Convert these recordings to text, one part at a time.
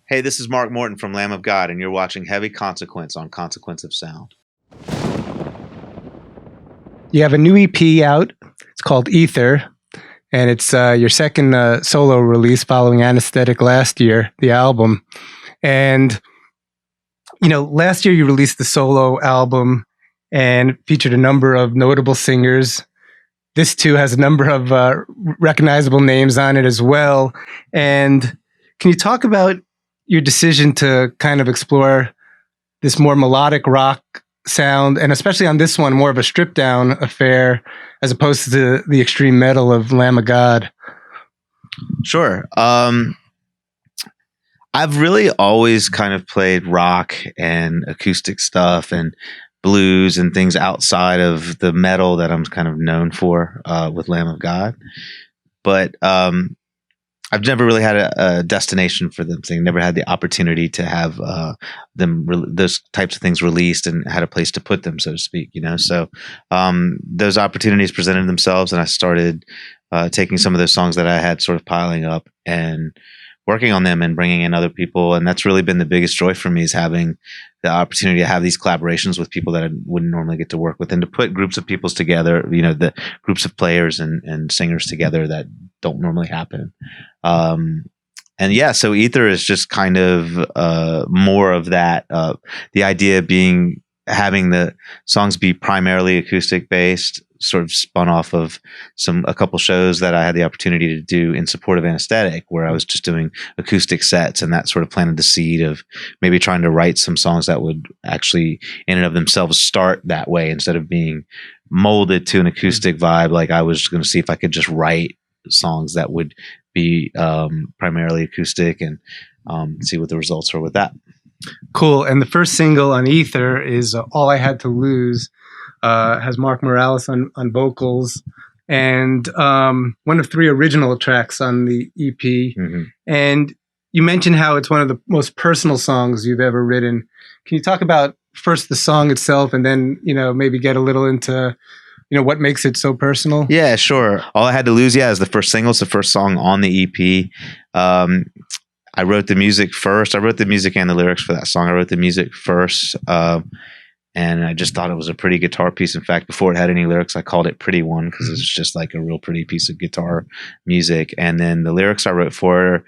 Hey, this is Mark Morton from Lamb of God, and you're watching Heavy Consequence on Consequence of Sound. You have a new EP out. It's called Ether, and it's your second solo release following Anesthetic last year, the album. And, last year you released the solo album and featured a number of notable singers. This, too, has a number of recognizable names on it as well. And can you talk about your decision to kind of explore this more melodic rock sound, and especially on this one, more of a stripped down affair as opposed to the extreme metal of Lamb of God? Sure. I've really always kind of played rock and acoustic stuff and blues and things outside of the metal that I'm kind of known for with Lamb of God. But I've never really had a destination for them thing. Never had the opportunity to have those types of things released and had a place to put them, so to speak. So those opportunities presented themselves, and I started taking some of those songs that I had sort of piling up and working on them and bringing in other people. And that's really been the biggest joy for me, is having the opportunity to have these collaborations with people that I wouldn't normally get to work with, and to put groups of peoples together, the groups of players and singers together that don't normally happen. So Ether is just kind of more of that. The idea being having the songs be primarily acoustic based, sort of spun off of a couple shows that I had the opportunity to do in support of Anesthetic, where I was just doing acoustic sets, and that sort of planted the seed of maybe trying to write some songs that would actually in and of themselves start that way, instead of being molded to an acoustic vibe. Like, I was going to see if I could just write songs that would be primarily acoustic, and see what the results are with that. Cool. And the first single on Ether is All I Had to Lose. Has Mark Morales on vocals, and one of 3 original tracks on the EP. Mm-hmm. And you mentioned how it's one of the most personal songs you've ever written. Can you talk about first the song itself, and then maybe get a little into what makes it so personal? Yeah, sure. All I Had to Lose, is the first single. It's the first song on the EP. I wrote the music first. I wrote the music and the lyrics for that song. I wrote the music first. And I just thought it was a pretty guitar piece. In fact, before it had any lyrics, I called it Pretty One, because it was just like a real pretty piece of guitar music. And then the lyrics I wrote for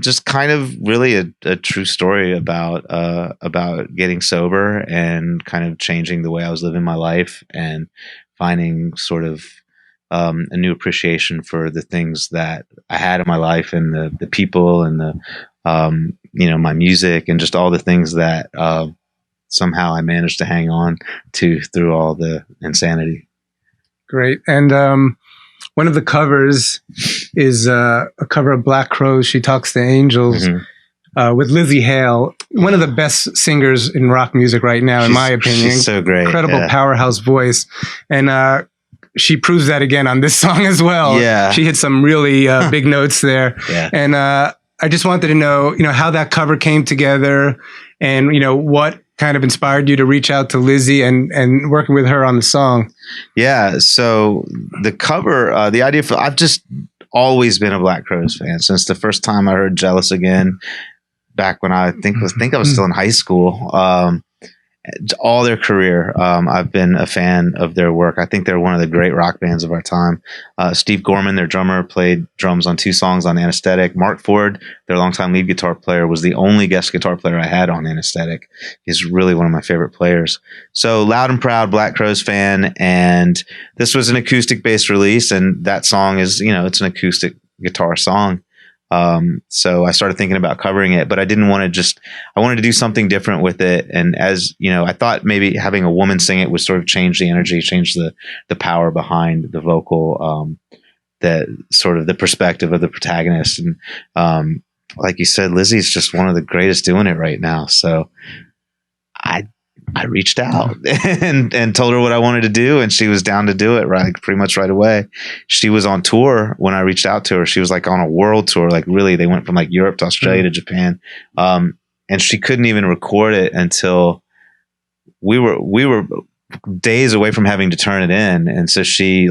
just kind of really a true story about getting sober and kind of changing the way I was living my life, and finding sort of a new appreciation for the things that I had in my life, and the people, and the my music, and just all the things that somehow I managed to hang on to through all the insanity. Great. And one of the covers is a cover of Black Crowes, She Talks to Angels, with Lzzy Hale, one of the best singers in rock music right now, in my opinion. She's so great. Incredible powerhouse voice. And she proves that again on this song as well. Yeah. She hit some really big notes there. Yeah. And I just wanted to know, how that cover came together, and, what kind of inspired you to reach out to Lzzy and working with her on the song. Yeah. So the cover, the idea for, I've just always been a Black Crowes fan since the first time I heard Jealous Again, back when I think I was still in high school. All their career, I've been a fan of their work. I think they're one of the great rock bands of our time. Steve Gorman, their drummer, played drums on 2 songs on Anesthetic. Mark Ford, their longtime lead guitar player, was the only guest guitar player I had on Anesthetic. He's really one of my favorite players. So, loud and proud Black Crowes fan, and this was an acoustic-based release, and that song is, it's an acoustic guitar song. So I started thinking about covering it, but I didn't want to I wanted to do something different with it. And as I thought maybe having a woman sing it would sort of change the energy, change the power behind the vocal, that sort of the perspective of the protagonist. And, like you said, Lzzy is just one of the greatest doing it right now. So I reached out and told her what I wanted to do, and she was down to do it pretty much right away. She was on tour when I reached out to her. She was like on a world tour. Like, really, they went from like Europe to Australia to Japan. And she couldn't even record it until we were days away from having to turn it in. And so she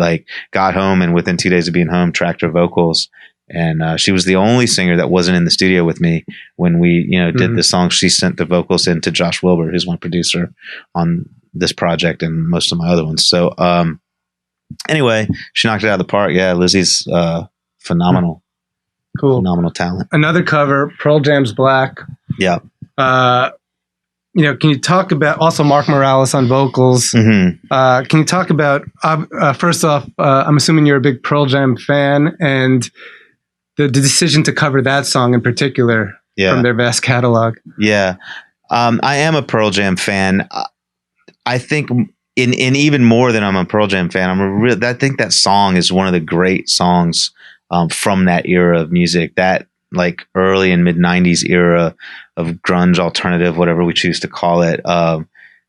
got home, and within 2 days of being home, tracked her vocals And she was the only singer that wasn't in the studio with me when we, did the song. She sent the vocals in to Josh Wilbur, who's my producer on this project and most of my other ones. So anyway, she knocked it out of the park. Yeah, Lzzy's phenomenal. Cool. Phenomenal talent. Another cover, Pearl Jam's Black. Yeah. Can you talk about also Mark Morales on vocals? Mm-hmm. Can you talk about, first off, I'm assuming you're a big Pearl Jam fan, and the decision to cover that song in particular from their vast catalog. Yeah. I am a Pearl Jam fan. I think in even more than I'm a Pearl Jam fan, I think that song is one of the great songs from that era of music, that like early and mid 90s era of grunge, alternative, whatever we choose to call it,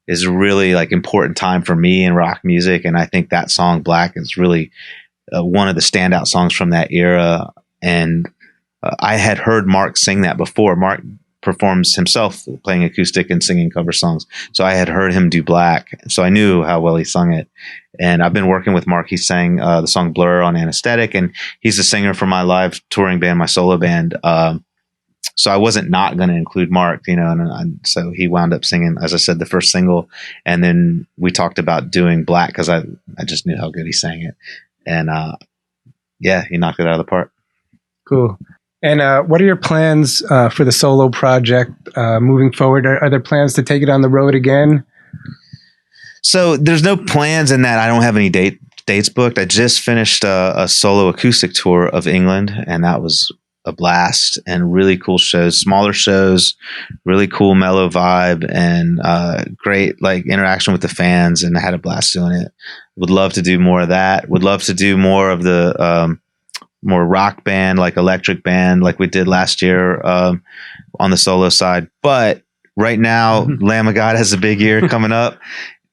is really like important time for me in rock music. And I think that song Black is really one of the standout songs from that era. And I had heard Mark sing that before. Mark performs himself playing acoustic and singing cover songs. So I had heard him do Black. So I knew how well he sung it. And I've been working with Mark. He sang the song Blur on Anesthetic, and he's a singer for my live touring band, my solo band. So I wasn't not going to include Mark, and so he wound up singing, as I said, the first single. And then we talked about doing Black because I just knew how good he sang it. And he knocked it out of the park. Cool. And what are your plans for the solo project moving forward? Are there plans to take it on the road again? So there's no plans in that. I don't have any dates booked. I just finished a solo acoustic tour of England, and that was a blast, and really cool shows, smaller shows, really cool mellow vibe, and great like interaction with the fans, and I had a blast doing it. Would love to do more of that. Would love to do more of the more rock band, like electric band, like we did last year on the solo side. But right now, Lamb of God has a big year coming up.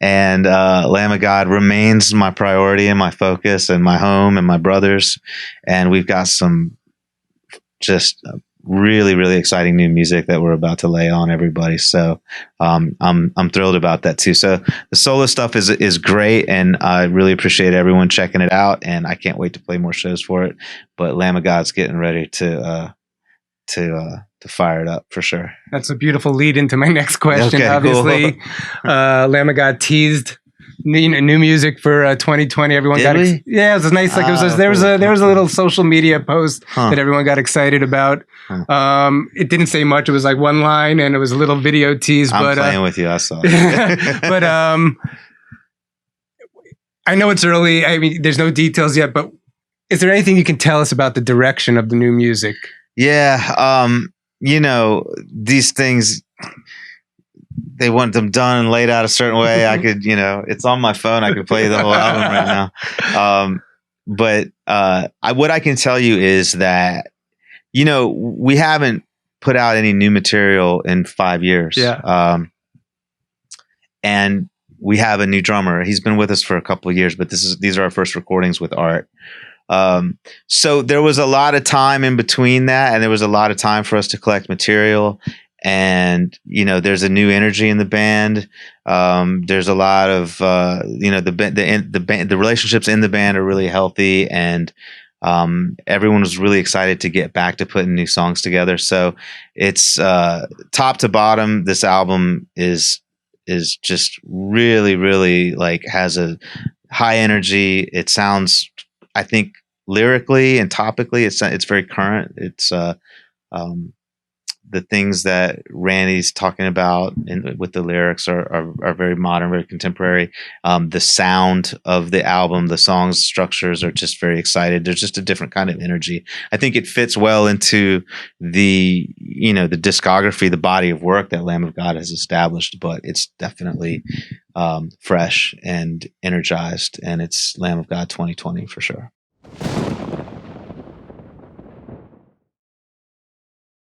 And Lamb of God remains my priority and my focus and my home and my brothers. And we've got some just really, really exciting new music that we're about to lay on everybody. So I'm thrilled about that too. So the solo stuff is great, and I really appreciate everyone checking it out. And I can't wait to play more shows for it. But Lamb of God's getting ready to fire it up for sure. That's a beautiful lead into my next question. Okay, obviously, cool. Lamb of God teased new music for 2020. Everyone Did got we? Yeah, it was nice. Like there was a little social media post that everyone got excited about. It didn't say much. It was like one line, and it was a little video tease. I'm playing with you. I saw it. But I know it's early. I mean, there's no details yet. But is there anything you can tell us about the direction of the new music? Yeah. These things, they want them done and laid out a certain way. I could, it's on my phone. I could play the whole album right now. But what I can tell you is that, we haven't put out any new material in 5 years. Yeah. And we have a new drummer. He's been with us for a couple of years, but these are our first recordings with Art. So there was a lot of time in between that, and there was a lot of time for us to collect material. And there's a new energy in the band. There's a lot of the relationships in the band are really healthy, and everyone was really excited to get back to putting new songs together. So it's top to bottom. This album is just really, really like has a high energy. It sounds, I think, lyrically and topically, it's very current. It's the things that Randy's talking about with the lyrics are very modern, very contemporary. The sound of the album, the songs, structures are just very excited. There's just a different kind of energy. I think it fits well into the discography, the body of work that Lamb of God has established, but it's definitely fresh and energized, and it's Lamb of God 2020 for sure.